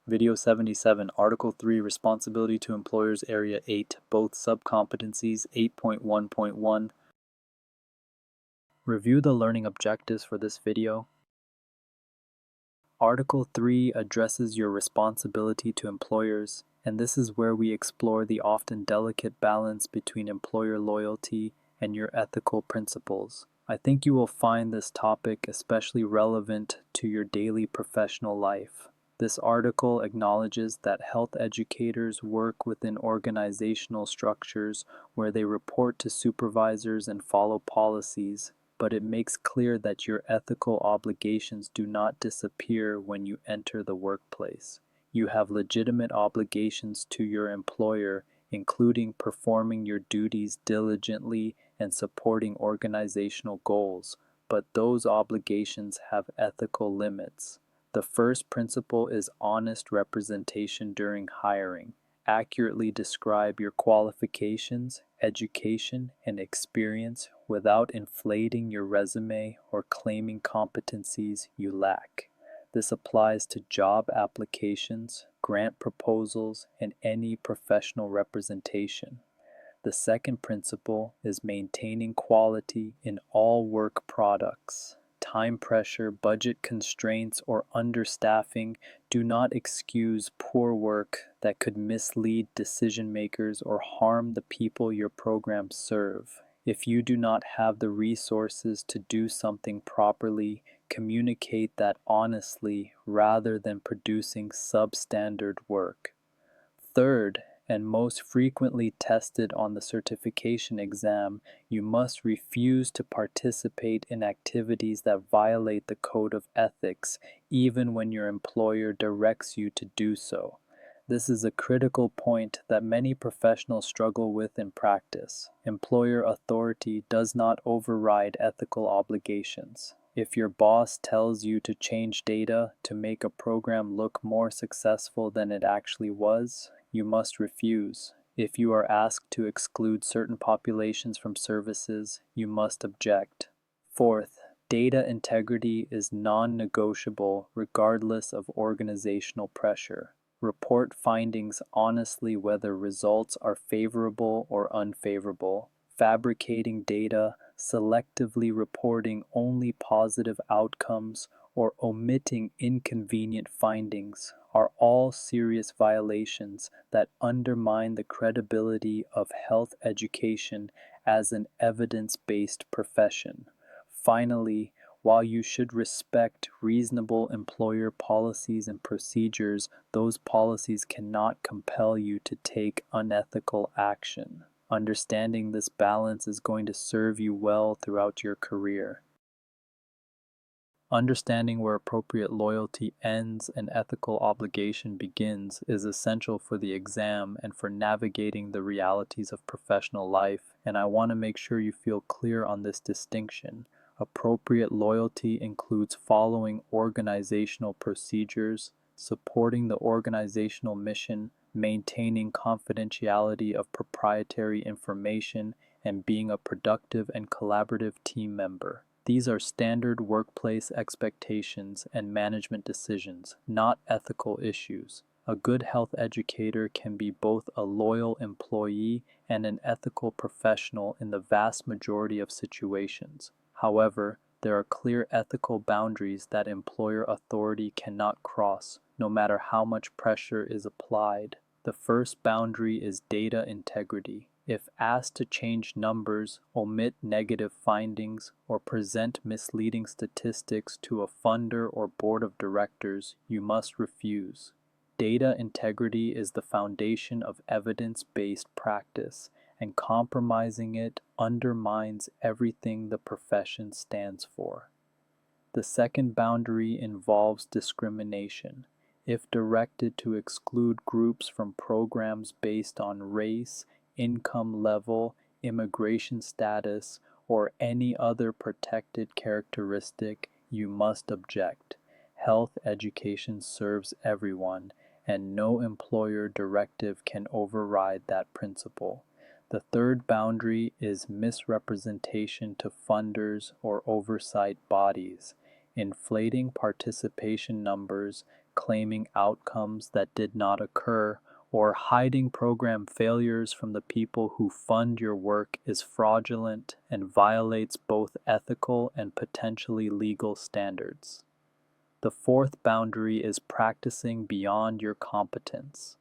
Video 77, Article 3, Responsibility to Employers, Area 8, both subcompetencies, 8.1.1. Review the learning objectives for this video. Article 3 addresses your responsibility to employers, and this is where we explore the often delicate balance between employer loyalty and your ethical principles. I think you will find this topic especially relevant to your daily professional life. This article acknowledges that health educators work within organizational structures where they report to supervisors and follow policies, but it makes clear that your ethical obligations do not disappear when you enter the workplace. You have legitimate obligations to your employer, including performing your duties diligently and supporting organizational goals, but those obligations have ethical limits. The first principle is honest representation during hiring. Accurately describe your qualifications, education, and experience without inflating your resume or claiming competencies you lack. This applies to job applications, grant proposals, and any professional representation. The second principle is maintaining quality in all work products. Time pressure, budget constraints, or understaffing do not excuse poor work that could mislead decision makers or harm the people your programs serve. If you do not have the resources to do something properly, communicate that honestly rather than producing substandard work. Third, and most frequently tested on the certification exam, you must refuse to participate in activities that violate the code of ethics, even when your employer directs you to do so. This is a critical point that many professionals struggle with in practice. Employer authority does not override ethical obligations. If your boss tells you to change data to make a program look more successful than it actually was, you must refuse. If you are asked to exclude certain populations from services, you must object. Fourth, data integrity is non-negotiable regardless of organizational pressure. Report findings honestly whether results are favorable or unfavorable. Fabricating data, selectively reporting only positive outcomes, or omitting inconvenient findings are all serious violations that undermine the credibility of health education as an evidence-based profession. Finally, while you should respect reasonable employer policies and procedures, those policies cannot compel you to take unethical action. Understanding this balance is going to serve you well throughout your career. Understanding where appropriate loyalty ends and ethical obligation begins is essential for the exam and for navigating the realities of professional life, and I want to make sure you feel clear on this distinction. Appropriate loyalty includes following organizational procedures, supporting the organizational mission, maintaining confidentiality of proprietary information, and being a productive and collaborative team member. These are standard workplace expectations and management decisions, not ethical issues. A good health educator can be both a loyal employee and an ethical professional in the vast majority of situations. However, there are clear ethical boundaries that employer authority cannot cross, no matter how much pressure is applied. The first boundary is data integrity. If asked to change numbers, omit negative findings, or present misleading statistics to a funder or board of directors, you must refuse. Data integrity is the foundation of evidence-based practice, and compromising it undermines everything the profession stands for. The second boundary involves discrimination. If directed to exclude groups from programs based on race, income level, immigration status, or any other protected characteristic, you must object. Health education serves everyone, and no employer directive can override that principle. The third boundary is misrepresentation to funders or oversight bodies. Inflating participation numbers, claiming outcomes that did not occur, or hiding program failures from the people who fund your work is fraudulent and violates both ethical and potentially legal standards. The fourth boundary is practicing beyond your competence.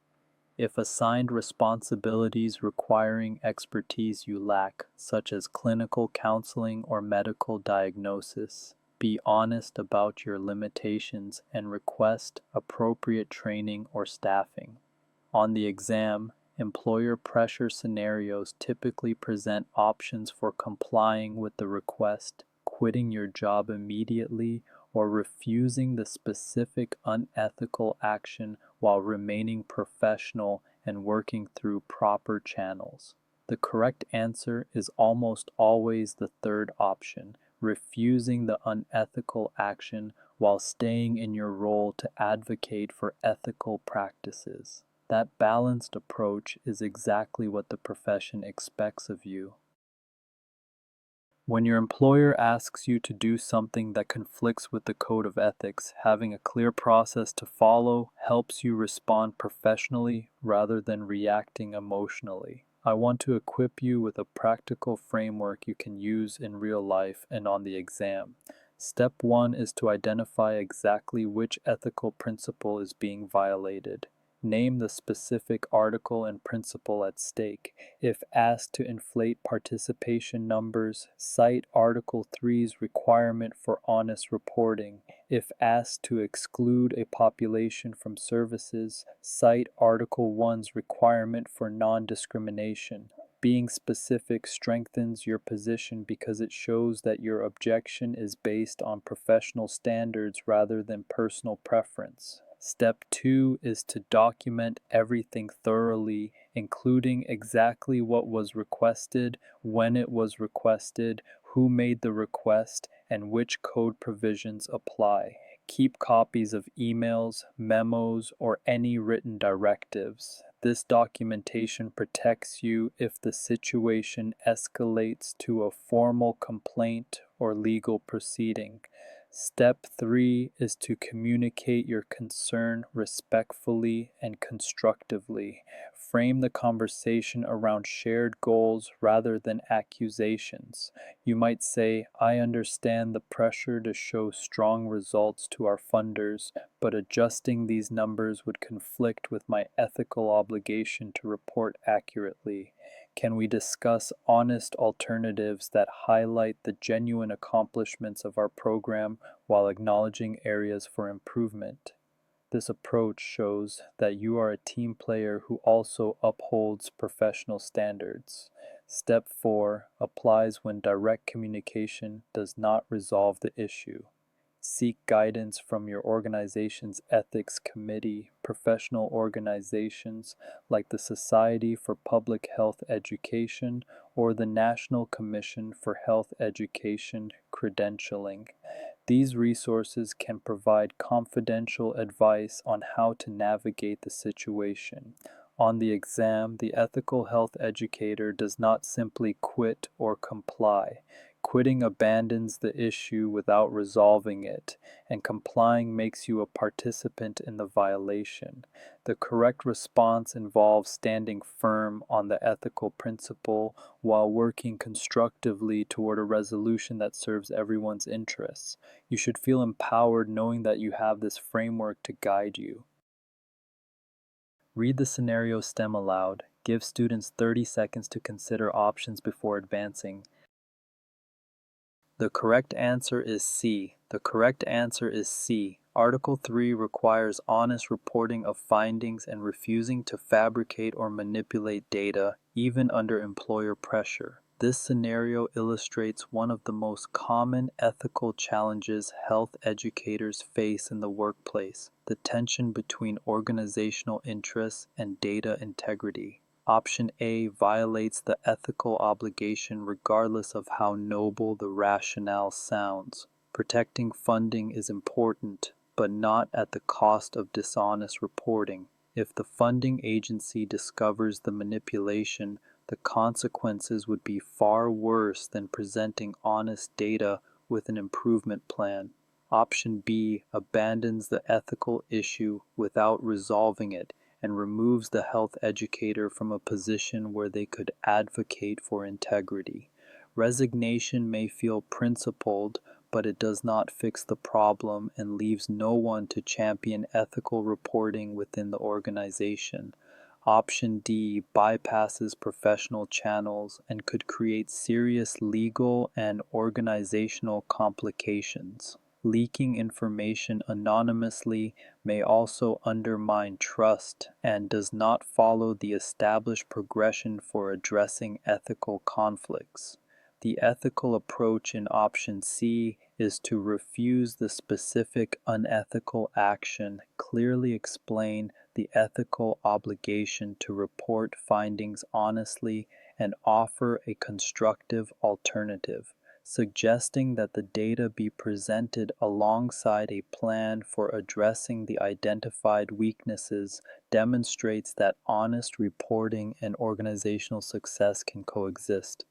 If assigned responsibilities requiring expertise you lack, such as clinical counseling or medical diagnosis, be honest about your limitations and request appropriate training or staffing. On the exam, employer pressure scenarios typically present options for complying with the request, quitting your job immediately, or refusing the specific unethical action while remaining professional and working through proper channels. The correct answer is almost always the third option, refusing the unethical action while staying in your role to advocate for ethical practices. That balanced approach is exactly what the profession expects of you. When your employer asks you to do something that conflicts with the code of ethics, having a clear process to follow helps you respond professionally rather than reacting emotionally. I want to equip you with a practical framework you can use in real life and on the exam. Step 1 is to identify exactly which ethical principle is being violated. Name the specific article and principle at stake. If asked to inflate participation numbers, cite Article 3's requirement for honest reporting. If asked to exclude a population from services, cite Article 1's requirement for non-discrimination. Being specific strengthens your position because it shows that your objection is based on professional standards rather than personal preference. Step 2 is to document everything thoroughly, including exactly what was requested, when it was requested, who made the request, and which code provisions apply. Keep copies of emails, memos, or any written directives. This documentation protects you if the situation escalates to a formal complaint or legal proceeding. Step 3 is to communicate your concern respectfully and constructively. Frame the conversation around shared goals rather than accusations. You might say, "I understand the pressure to show strong results to our funders, but adjusting these numbers would conflict with my ethical obligation to report accurately. Can we discuss honest alternatives that highlight the genuine accomplishments of our program while acknowledging areas for improvement?" This approach shows that you are a team player who also upholds professional standards. Step 4 applies when direct communication does not resolve the issue. Seek guidance from your organization's ethics committee, professional organizations like the Society for Public Health Education or the National Commission for Health Education Credentialing. These resources can provide confidential advice on how to navigate the situation. On the exam, the ethical health educator does not simply quit or comply. Quitting abandons the issue without resolving it, and complying makes you a participant in the violation. The correct response involves standing firm on the ethical principle while working constructively toward a resolution that serves everyone's interests. You should feel empowered knowing that you have this framework to guide you. Read the scenario stem aloud. Give students 30 seconds to consider options before advancing. The correct answer is C. The correct answer is C. Article 3 requires honest reporting of findings and refusing to fabricate or manipulate data, even under employer pressure. This scenario illustrates one of the most common ethical challenges health educators face in the workplace: the tension between organizational interests and data integrity. Option A violates the ethical obligation regardless of how noble the rationale sounds. Protecting funding is important, but not at the cost of dishonest reporting. If the funding agency discovers the manipulation, the consequences would be far worse than presenting honest data with an improvement plan. Option B abandons the ethical issue without resolving it and removes the health educator from a position where they could advocate for integrity. Resignation may feel principled, but it does not fix the problem and leaves no one to champion ethical reporting within the organization. Option D bypasses professional channels and could create serious legal and organizational complications. Leaking information anonymously may also undermine trust and does not follow the established progression for addressing ethical conflicts. The ethical approach in option C is to refuse the specific unethical action, clearly explain the ethical obligation to report findings honestly, and offer a constructive alternative, suggesting that the data be presented alongside a plan for addressing the identified weaknesses demonstrates that honest reporting and organizational success can coexist.